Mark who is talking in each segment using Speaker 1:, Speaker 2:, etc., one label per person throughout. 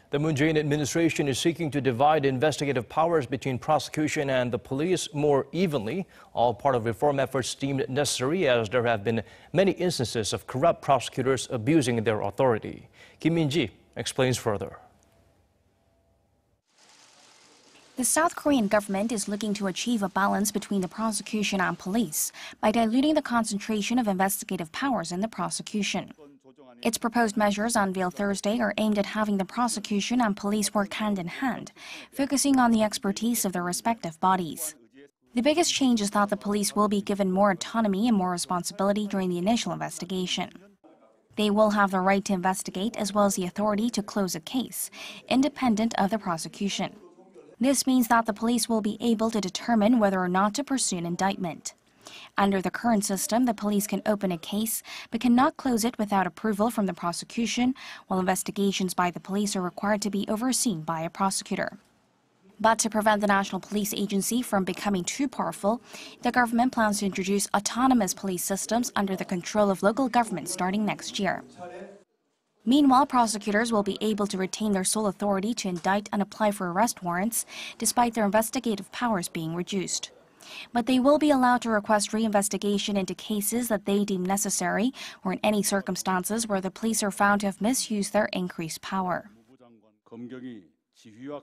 Speaker 1: The Moon Jae-in administration is seeking to divide investigative powers between prosecution and the police more evenly, all part of reform efforts deemed necessary as there have been many instances of corrupt prosecutors abusing their authority. Kim Min-ji explains further.
Speaker 2: The South Korean government is looking to achieve a balance between the prosecution and police by diluting the concentration of investigative powers in the prosecution. Its proposed measures unveiled Thursday are aimed at having the prosecution and police work hand in hand, focusing on the expertise of their respective bodies. The biggest change is that the police will be given more autonomy and more responsibility during the initial investigation. They will have the right to investigate as well as the authority to close a case, independent of the prosecution. This means that the police will be able to determine whether or not to pursue an indictment. Under the current system, the police can open a case but cannot close it without approval from the prosecution, while investigations by the police are required to be overseen by a prosecutor. But to prevent the National Police Agency from becoming too powerful, the government plans to introduce autonomous police systems under the control of local governments starting next year. Meanwhile, prosecutors will be able to retain their sole authority to indict and apply for arrest warrants, despite their investigative powers being reduced. But they will be allowed to request reinvestigation into cases that they deem necessary or in any circumstances where the police are found to have misused their increased power.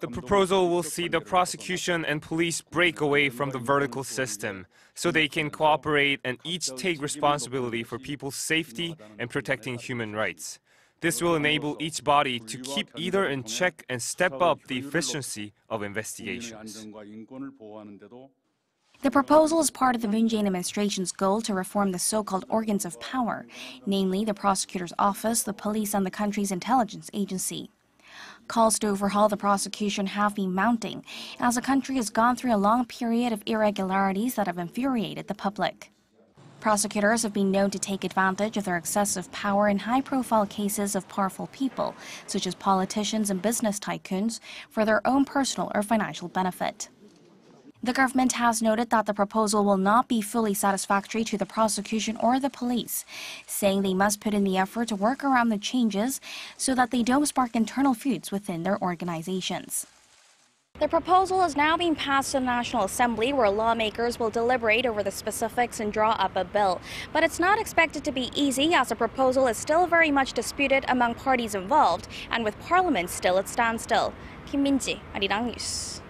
Speaker 3: The proposal will see the prosecution and police break away from the vertical system so they can cooperate and each take responsibility for people's safety and protecting human rights. This will enable each body to keep either in check and step up the efficiency of investigations.
Speaker 2: The proposal is part of the Moon Jae-in administration's goal to reform the so-called organs of power, namely the prosecutor's office, the police, and the country's intelligence agency. Calls to overhaul the prosecution have been mounting as the country has gone through a long period of irregularities that have infuriated the public. Prosecutors have been known to take advantage of their excessive power in high-profile cases of powerful people, such as politicians and business tycoons, for their own personal or financial benefit. The government has noted that the proposal will not be fully satisfactory to the prosecution or the police, saying they must put in the effort to work around the changes so that they don't spark internal feuds within their organizations. The proposal is now being passed to the National Assembly, where lawmakers will deliberate over the specifics and draw up a bill. But it's not expected to be easy, as the proposal is still very much disputed among parties involved, and with Parliament still at standstill. Kim Min-ji, Arirang News.